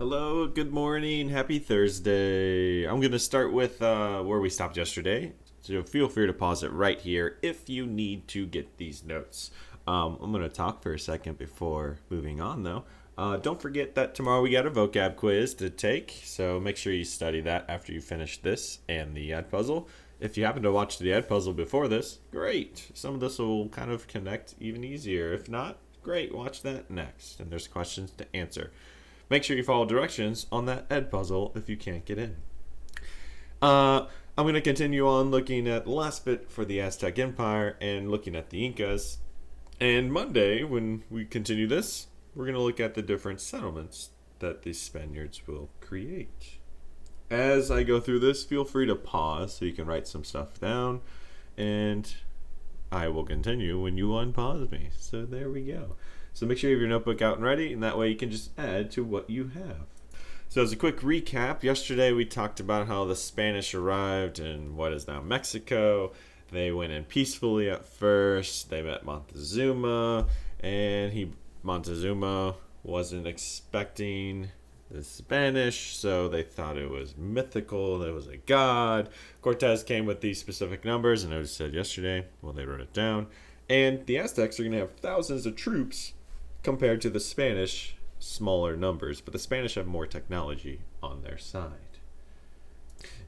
Hello, good morning, happy Thursday. I'm going to start with where we stopped yesterday. So feel free to pause it right here if you need to get these notes. I'm going to talk for a second before moving on, though. Don't forget that tomorrow we got a vocab quiz to take, so make sure you study that after you finish this and the ad puzzle. If you happen to watch the ad puzzle before this, great. Some of this will kind of connect even easier. If not, great, watch that next. And there's questions to answer. Make sure you follow directions on that ed puzzle if you can't get in. I'm going to continue on looking at the last bit for the Aztec Empire and looking at the Incas. And Monday, when we continue this, we're going to look at the different settlements that the Spaniards will create. As I go through this, feel free to pause so you can write some stuff down. And I will continue when you unpause me. So there we go. So make sure you have your notebook out and ready, and that way you can just add to what you have. So as a quick recap, yesterday we talked about how the Spanish arrived in what is now Mexico. They went in peacefully at first. They met Montezuma, and Montezuma wasn't expecting the Spanish, so they thought it was mythical, that it was a god. Cortez came with these specific numbers, and I said yesterday, well, they wrote it down. And the Aztecs are going to have thousands of troops compared to the Spanish, smaller numbers, but the Spanish have more technology on their side.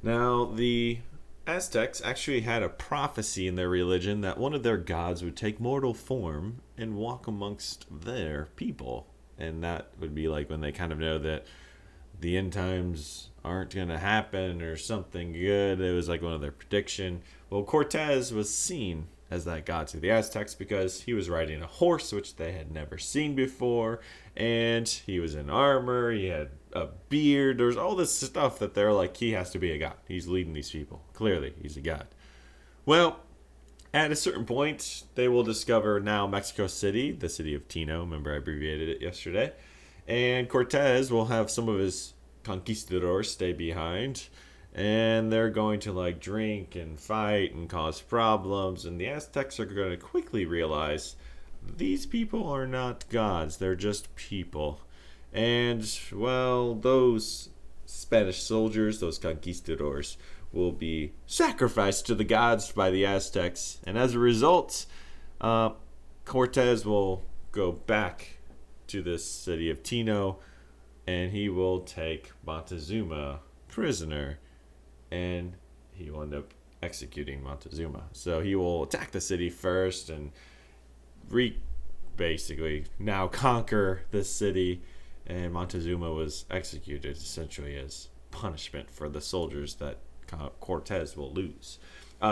Now, the Aztecs actually had a prophecy in their religion that one of their gods would take mortal form and walk amongst their people. And that would be like when they kind of know that the end times aren't going to happen or something good. It was like one of their prediction. Well, Cortez was seen as that god to the Aztecs because he was riding a horse, which they had never seen before, and he was in armor, he had a beard, there's all this stuff that they're like, he has to be a god. He's leading these people. Clearly, he's a god. Well, at a certain point, they will discover now Mexico City, the city of Tino. Remember, I abbreviated it yesterday. And Cortez will have some of his conquistadors stay behind, and they're going to like drink and fight and cause problems, and the Aztecs are going to quickly realize these people are not gods, they're just people. And well, those Spanish soldiers, those conquistadors, will be sacrificed to the gods by the Aztecs, and as a result, Cortez will go back to this city of Tino, and he will take Montezuma prisoner, and he will end up executing Montezuma. So he will attack the city first and basically now conquer the city, and Montezuma was executed essentially as punishment for the soldiers that Cortez will lose.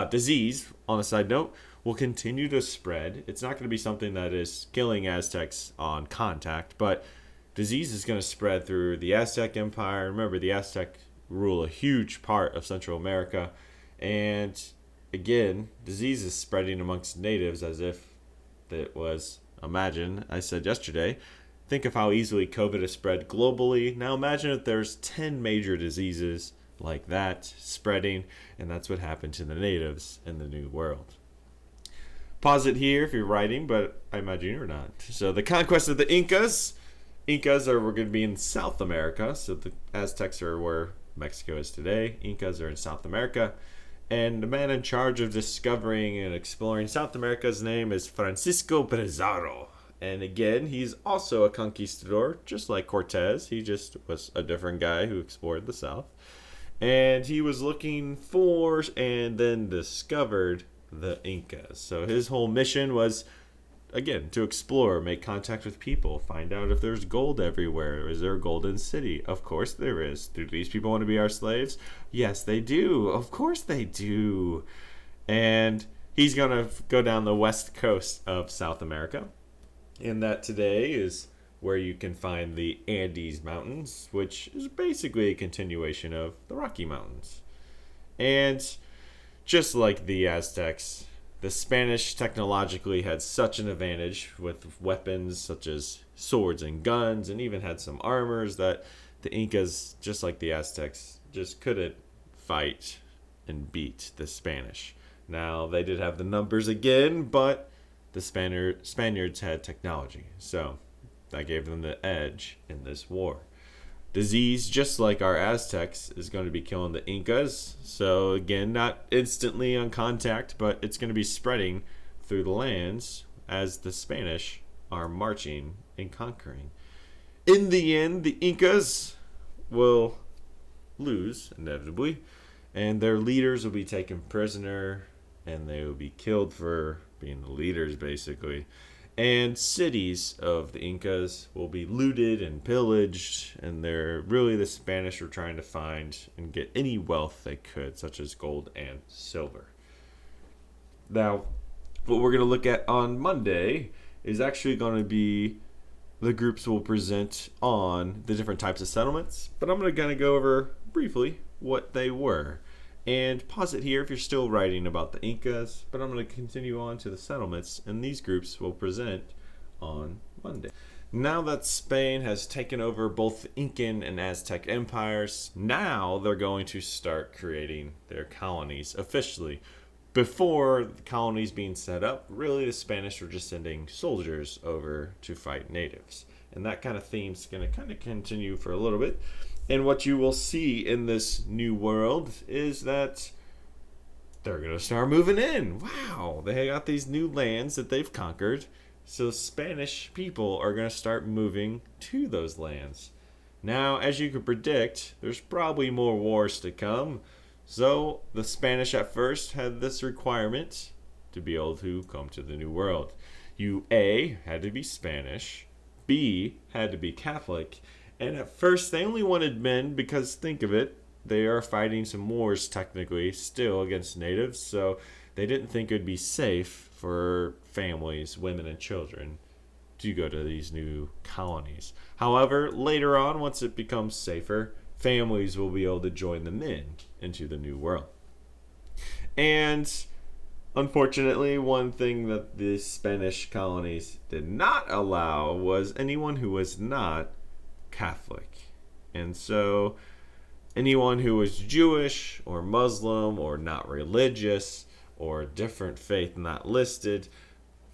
Disease, on a side note, will continue to spread. It's not going to be something that is killing Aztecs on contact, but disease is going to spread through the Aztec Empire. Remember, the Aztec rule a huge part of Central America, and again, disease is spreading amongst natives as if it was, imagine, I said yesterday, think of how easily COVID has spread globally. Now imagine if there's 10 major diseases like that spreading, and that's what happened to the natives in the New World. Pause it here if you're writing, but I imagine you're not. So the conquest of the Incas. Incas are going to be in South America, so the Aztecs are where Mexico is today. Incas are in South America, and the man in charge of discovering and exploring South America's name is Francisco Pizarro. And again, he's also a conquistador, just like Cortez. He just was a different guy who explored the South. And he was looking for and then discovered the Incas. So his whole mission was, again, to explore, make contact with people, find out if there's gold everywhere. Is there a golden city? Of course there is. Do these people want to be our slaves? Yes, they do. Of course they do. And he's going to go down the west coast of South America. And that today is where you can find the Andes Mountains, which is basically a continuation of the Rocky Mountains. And just like the Aztecs, the Spanish technologically had such an advantage with weapons such as swords and guns, and even had some armors that the Incas, just like the Aztecs, just couldn't fight and beat the Spanish. Now, they did have the numbers again, but the Spaniards had technology, so that gave them the edge in this war. Disease, just like our Aztecs, is going to be killing the Incas. So again, not instantly on contact, but it's going to be spreading through the lands as the Spanish are marching and conquering. In the end, the Incas will lose, inevitably, and their leaders will be taken prisoner, and they will be killed for being the leaders, basically. And cities of the Incas will be looted and pillaged, and they're really the Spanish were trying to find and get any wealth they could, such as gold and silver. Now, what we're going to look at on Monday is actually going to be the groups will present on the different types of settlements, but I'm going to kind of go over briefly what they were. And pause it here if you're still writing about the Incas, but I'm going to continue on to the settlements, and these groups will present on Monday. Now that Spain has taken over both the Incan and Aztec empires, now they're going to start creating their colonies officially. Before the colonies being set up, really the Spanish were just sending soldiers over to fight natives. And that kind of theme is going to kind of continue for a little bit. And what you will see in this new world is that they're going to start moving in. Wow, they got these new lands that they've conquered. So Spanish people are going to start moving to those lands. Now, as you could predict, there's probably more wars to come. So the Spanish at first had this requirement to be able to come to the new world. You A, had to be Spanish. B, had to be Catholic. And at first, they only wanted men because, think of it, they are fighting some wars technically still against natives. So they didn't think it would be safe for families, women, and children to go to these new colonies. However, later on, once it becomes safer, families will be able to join the men into the new world. And unfortunately, one thing that the Spanish colonies did not allow was anyone who was not Catholic. And so anyone who was Jewish or Muslim or not religious or different faith not listed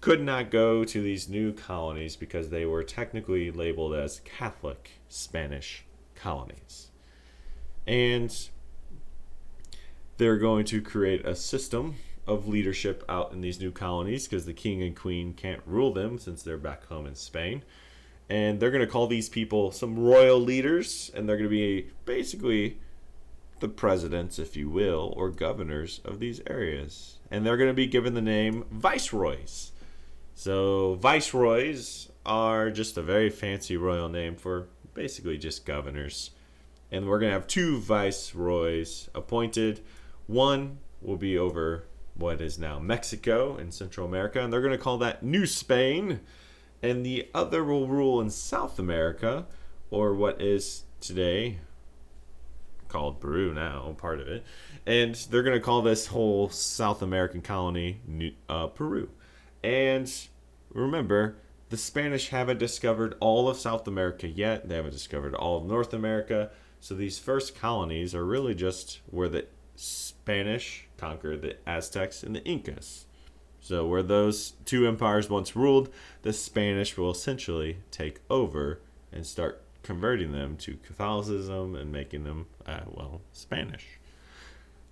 could not go to these new colonies because they were technically labeled as Catholic Spanish colonies. And they're going to create a system of leadership out in these new colonies because the king and queen can't rule them since they're back home in Spain. And they're going to call these people some royal leaders, and they're going to be basically the presidents, if you will, or governors of these areas. And they're going to be given the name viceroys. So viceroys are just a very fancy royal name for basically just governors. And we're going to have two viceroys appointed. One will be over what is now Mexico in Central America, and they're going to call that New Spain. And the other will rule in South America, or what is today called Peru now, part of it. And they're going to call this whole South American colony Peru. And remember, the Spanish haven't discovered all of South America yet. They haven't discovered all of North America. So these first colonies are really just where the Spanish conquered the Aztecs and the Incas. So where those two empires once ruled, the Spanish will essentially take over and start converting them to Catholicism and making them, Spanish.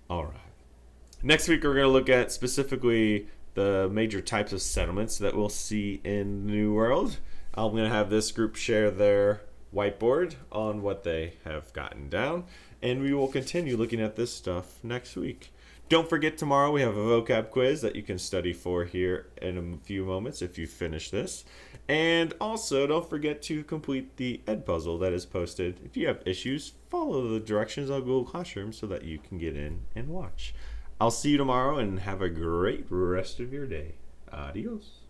All right. Next week, we're going to look at specifically the major types of settlements that we'll see in the New World. I'm going to have this group share their whiteboard on what they have gotten down, and we will continue looking at this stuff next week. Don't forget, tomorrow we have a vocab quiz that you can study for here in a few moments if you finish this. And also, don't forget to complete the Ed puzzle that is posted. If you have issues, follow the directions on Google Classroom so that you can get in and watch. I'll see you tomorrow and have a great rest of your day. Adios.